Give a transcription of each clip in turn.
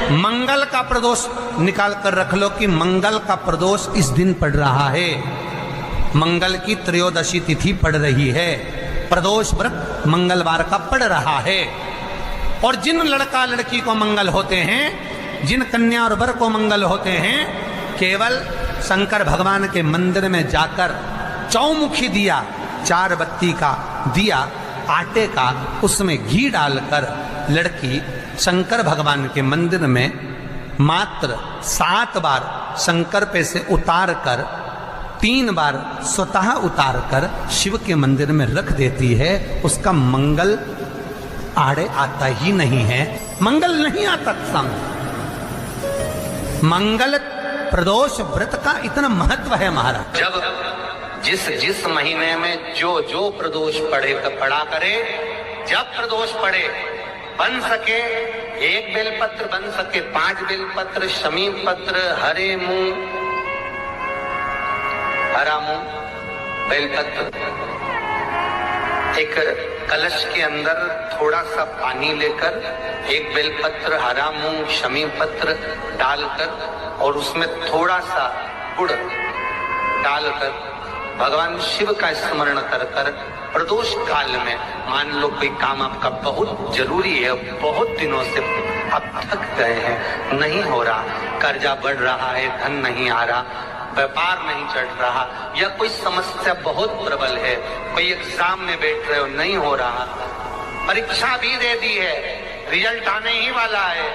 मंगल का प्रदोष निकाल कर रख लो कि मंगल का प्रदोष इस दिन पड़ रहा है, मंगल की त्रयोदशी तिथि पड़ रही है, प्रदोष व्रत मंगलवार का पड़ रहा है। और जिन लड़का लड़की को मंगल होते हैं, जिन कन्या और वर को मंगल होते हैं, केवल शंकर भगवान के मंदिर में जाकर चौमुखी दिया, 4 बत्ती का दिया आटे का, उसमें घी डालकर लड़की शंकर भगवान के मंदिर में मात्र 7 बार शंकर पे से उतार कर 3 बार स्वतः उतार कर शिव के मंदिर में रख देती है। उसका मंगल आड़े आता ही नहीं है, मंगल नहीं आता सामने। मंगल प्रदोष व्रत का इतना महत्व है महाराज। जब जिस महीने में जो प्रदोष पड़ा करे, जब प्रदोष पड़े, बन सके 1 बेलपत्र, बन सके 5 बेलपत्र, शमी पत्र, हरे मूंग, हरा मूंग, बेलपत्र, एक कलश के अंदर थोड़ा सा पानी लेकर 1 बेलपत्र, हरा मूंग, शमी पत्र डालकर और उसमें थोड़ा सा गुड़ डालकर भगवान शिव का स्मरण कर कर प्रदोष काल में, मान लो कोई काम आपका बहुत जरूरी है, बहुत दिनों से आप थक गए हैं, नहीं हो रहा, कर्जा बढ़ रहा है, धन नहीं आ रहा, व्यापार नहीं चढ़ रहा, या कोई समस्या बहुत प्रबल है, कोई एग्जाम में बैठ रहे हो नहीं हो रहा, परीक्षा भी दे दी है, रिजल्ट आने ही वाला है,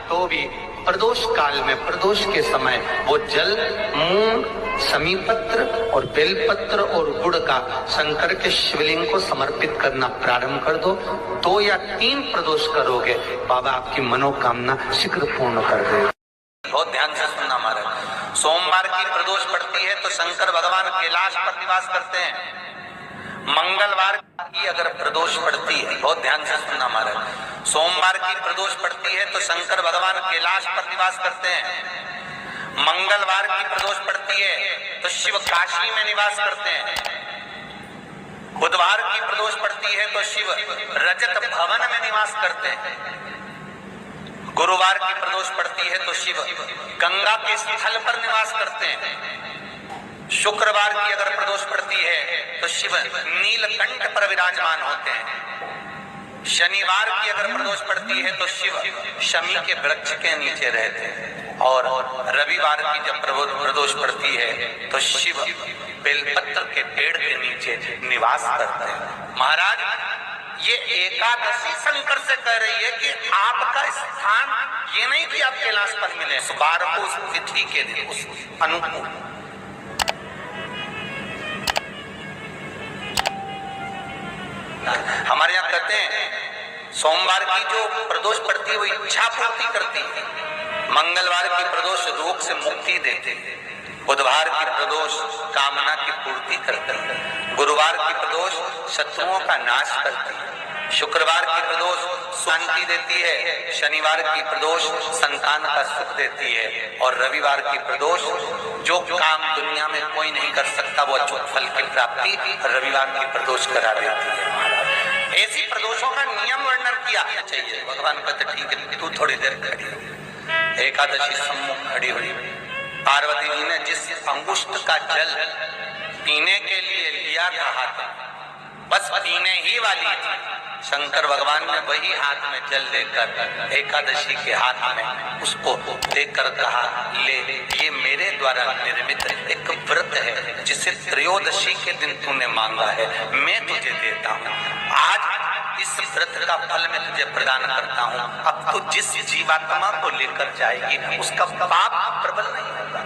तो भी प्रदोष काल में, प्रदोष के समय वो जल, मूंग, शमी पत्र और बेलपत्र और गुड़ का शंकर के शिवलिंग को समर्पित करना प्रारंभ कर दो। 2 या 3 प्रदोष करोगे, बाबा आपकी मनोकामना शीघ्र पूर्ण कर देगा। बहुत ध्यान से सुनना महाराज। सोमवार की प्रदोष पड़ती है तो शंकर भगवान कैलाश पर निवास करते हैं। मंगलवार की अगर प्रदोष पड़ती है, बहुत ध्यान से सुनना महाराज, सोमवार की प्रदोष पड़ती है तो शंकर भगवान कैलाश पर निवास करते हैं। मंगलवार की प्रदोष पड़ती है तो शिव काशी में निवास करते हैं। बुधवार की प्रदोष पड़ती है तो शिव रजत भवन में निवास करते हैं। गुरुवार की प्रदोष पड़ती है तो शिव गंगा के स्थल पर निवास करते हैं। शुक्रवार की अगर प्रदोष पड़ती है तो शिव नीलकंठ पर विराजमान होते हैं। शनिवार की अगर प्रदोष पड़ती है तो शिव शमी के वृक्ष के नीचे रहते हैं। और रविवार की जब प्रदोष पड़ती है तो शिव बेलपत्र के पेड़ के नीचे निवास करते हैं। महाराज, ये एकादशी शंकर से कह रही है कि आपका स्थान ये नहीं कि आप कैलाश पर मिले, उस बार को, उस तिथि के दिन, उस अनुकूल। हमारे यहाँ कहते हैं सोमवार की जो प्रदोष पड़ती है वो इच्छा पूर्ति करती है, मंगलवार की प्रदोष रोग से मुक्ति देते हैं, बुधवार की प्रदोष कामना की पूर्ति करती है, गुरुवार की प्रदोष शत्रुओं का नाश करती है, शुक्रवार की प्रदोष शांति देती है, शनिवार की प्रदोष संतान का सुख देती है, और रविवार की प्रदोष जो काम दुनिया में कोई नहीं कर सकता वो अचूक फल की प्राप्ति रविवार की प्रदोष करा देती है। महाराज, ऐसी प्रदोषों का नियम वर्णन किया चाहिए। भगवान कहते ठीक है, तू थोड़ी देर खड़ी हो। एकादशी सम्मुख खड़ी हुई, पार्वती जी ने जिस अंगुष्ठ का जल पीने के लिए लिया था हाथ में, बस पीने ही वाली थी, शंकर भगवान ने वही हाथ में जल लेकर एकादशी के हाथ में उसको देकर कहा, ले, ये मेरे द्वारा निर्मित एक व्रत है जिसे त्रयोदशी के दिन तूने मांगा है, मैं तुझे देता हूँ। आज इस व्रत का फल मैं तुझे प्रदान करता हूँ। अब तो जिस जीवात्मा को लेकर जाएगी उसका पाप प्रबल नहीं होगा।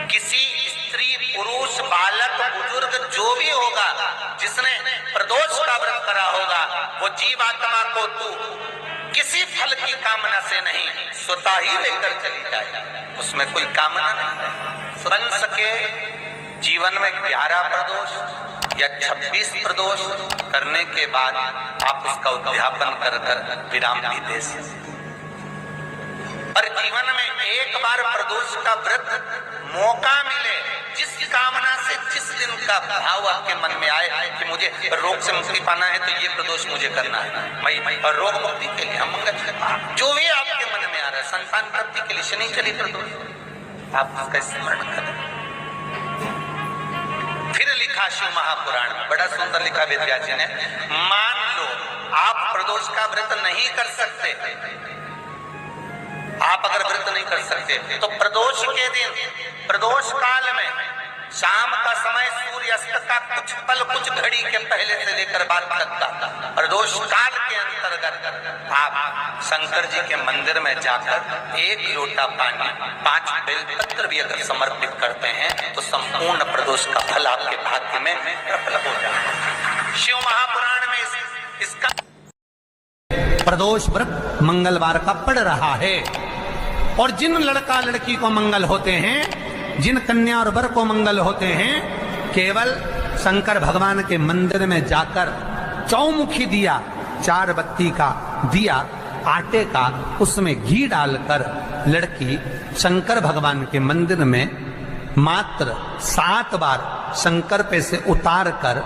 किसी स्त्री, पुरुष, बालक, बुजुर्ग जो भी होगा जिसने प्रदोष का व्रत करा होगा, वो जीवात्मा को तू किसी फल की कामना से नहीं, स्वतः ही लेकर चली जाए, उसमें कोई कामना नहीं है। बन सके जीवन में 11 प्रदोष या 26 प्रदोष करने के बाद आप उसका उद्यापन कर विराम भी दे सकते। पर जीवन में एक बार प्रदोष का व्रत मौका मिले, जिस कामना से, जिस दिन का भाव आपके मन में आए कि मुझे रोग से मुक्ति पाना है तो ये प्रदोष मुझे करना है, मैं रोग मुक्ति के लिए मंगल, जो भी आपके मन में आ रहा है संतान प्राप्ति के लिए शनि चरित्र दोष, आप उसका स्मरण करें। फिर लिखा शिव महापुराण में, बड़ा सुंदर लिखा वेदव्यास जी ने, मान लो आप प्रदोष का व्रत नहीं कर सकते, आप अगर व्रत नहीं कर सकते तो प्रदोष के दिन, प्रदोष काल में शाम का समय सूर्यास्त का कुछ पल, कुछ घड़ी के पहले से लेकर बाद तक का प्रदोष काल के अंतर्गत आप शंकर जी के मंदिर में जाकर 1 लोटा पानी 5 बेलपत्र भी अगर समर्पित करते हैं तो संपूर्ण प्रदोष का फल आपके भाग्य में प्रबल हो जाएगा। शिव महापुराण में इसका प्रदोष व्रत मंगलवार का पड़ रहा है। और जिन लड़का लड़की को मंगल होते हैं, जिन कन्या और वर को मंगल होते हैं, केवल शंकर भगवान के मंदिर में जाकर चौमुखी दिया, 4 बत्ती का दिया आटे का, उसमें घी डालकर लड़की शंकर भगवान के मंदिर में मात्र 7 बार शंकर पे से उतार कर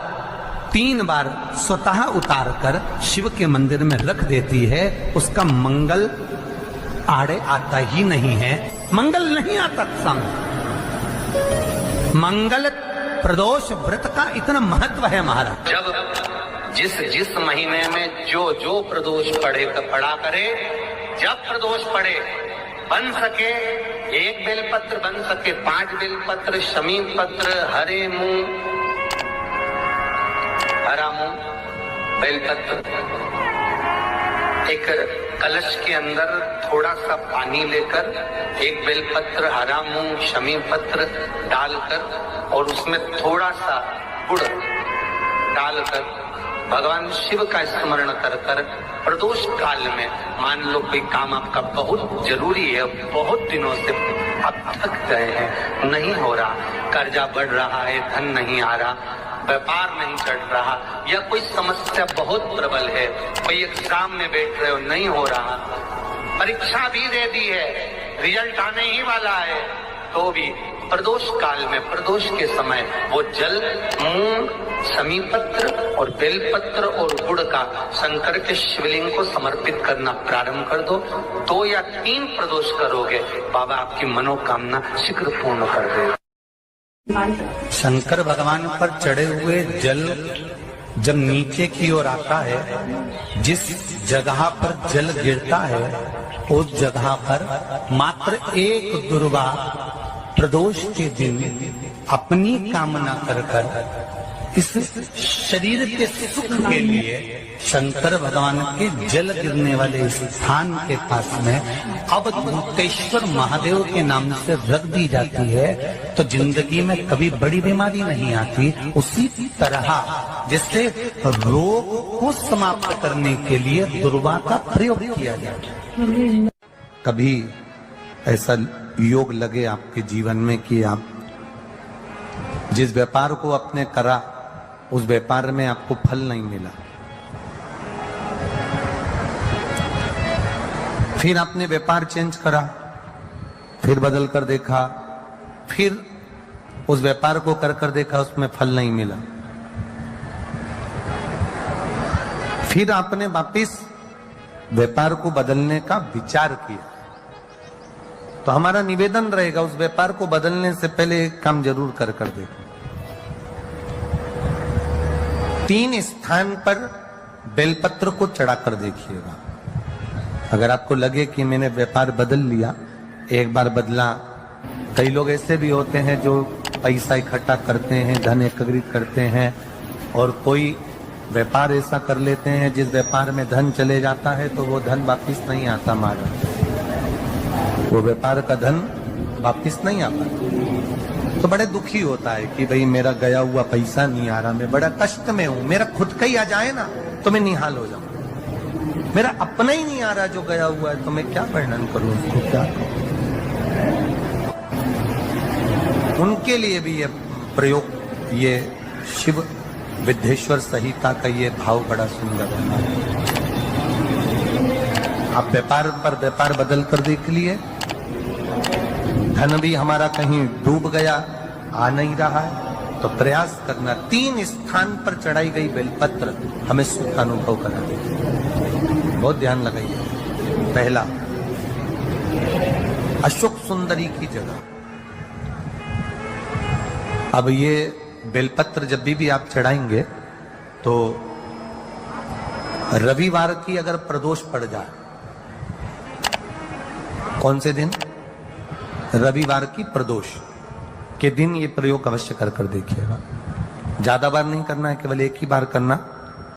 3 बार स्वतः उतार कर शिव के मंदिर में रख देती है, उसका मंगल आड़े आता ही नहीं है, मंगल नहीं आता संग। मंगल प्रदोष व्रत का इतना महत्व है महाराज। जब जिस महीने में जो प्रदोष पड़ा करे, जब प्रदोष पड़े, बन सके 1 बेलपत्र, बन सके 5 बेलपत्र, शमी पत्र, हरा मूंग बेलपत्र, एक कलश के अंदर थोड़ा सा पानी लेकर 1 बेलपत्र, हरा मूंग, शमी पत्र डालकर और उसमें थोड़ा सा गुड़ डालकर भगवान शिव का स्मरण कर कर प्रदोष काल में, मान लो कोई काम आपका बहुत जरूरी है, बहुत दिनों से आप थक गए हैं, नहीं हो रहा, कर्जा बढ़ रहा है, धन नहीं आ रहा, व्यापार नहीं चढ़ रहा, या कोई समस्या बहुत प्रबल है, कोई एग्जाम में बैठ रहे हो, नहीं हो रहा, परीक्षा भी दे दी है, रिजल्ट आने ही वाला है, तो भी प्रदोष काल में, प्रदोष के समय वो जल, मूंग, शमी पत्र और बेलपत्र और गुड़ का शंकर के शिवलिंग को समर्पित करना प्रारंभ कर दो। 2 या 3 प्रदोष करोगे, बाबा आपकी मनोकामना शीघ्र पूर्ण कर देगा। शंकर भगवान पर चढ़े हुए जल जब नीचे की ओर आता है, जिस जगह पर जल गिरता है उस जगह पर मात्र 1 दुर्गा प्रदोष के दिन अपनी कामना कर इस शरीर के सुख के लिए शंकर भगवान के जल गिरने वाले स्थान के पास में अवधूतेश्वर महादेव के नाम से रख दी जाती है, तो जिंदगी में कभी बड़ी बीमारी नहीं आती। उसी तरह जिससे रोग को समाप्त करने के लिए दुर्गा का प्रयोग किया जाता है। कभी ऐसा योग लगे आपके जीवन में कि आप जिस व्यापार को आपने करा उस व्यापार में आपको फल नहीं मिला, फिर आपने व्यापार चेंज करा, फिर बदल कर देखा, फिर उस व्यापार को कर देखा, उसमें फल नहीं मिला, फिर आपने वापिस व्यापार को बदलने का विचार किया, तो हमारा निवेदन रहेगा उस व्यापार को बदलने से पहले एक काम जरूर कर देखो। 3 स्थान पर बेलपत्र को चढ़ाकर देखिएगा। अगर आपको लगे कि मैंने व्यापार बदल लिया, एक बार बदला, कई लोग ऐसे भी होते हैं जो पैसा इकट्ठा करते हैं, धन एकत्रित करते हैं, और कोई व्यापार ऐसा कर लेते हैं जिस व्यापार में धन चले जाता है तो वो धन वापिस नहीं आता, मारा वो व्यापार का धन वापिस नहीं आता, तो बड़े दुखी होता है कि भाई मेरा गया हुआ पैसा नहीं आ रहा, मैं बड़ा कष्ट में हूं, मेरा खुद का ही आ जाए ना तो मैं निहाल हो जाऊं, मेरा अपना ही नहीं आ रहा जो गया हुआ है, तो मैं क्या वर्णन करूं उसको, क्या करूं। उनके लिए भी ये प्रयोग, ये शिव विद्येश्वर संहिता का ये भाव बड़ा सुंदर है। आप व्यापार पर व्यापार बदल कर देख लिए, धन भी हमारा कहीं डूब गया, आ नहीं रहा है, तो प्रयास करना 3 स्थान पर चढ़ाई गई बेलपत्र हमें सुख अनुभव करा देगी। बहुत ध्यान लगाइए। पहला, अशोक सुंदरी की जगह। अब ये बेलपत्र जब भी आप चढ़ाएंगे तो रविवार की अगर प्रदोष पड़ जाए, कौन से दिन? रविवार की प्रदोष के दिन ये प्रयोग अवश्य कर देखिएगा। ज्यादा बार नहीं करना है, केवल एक ही बार करना।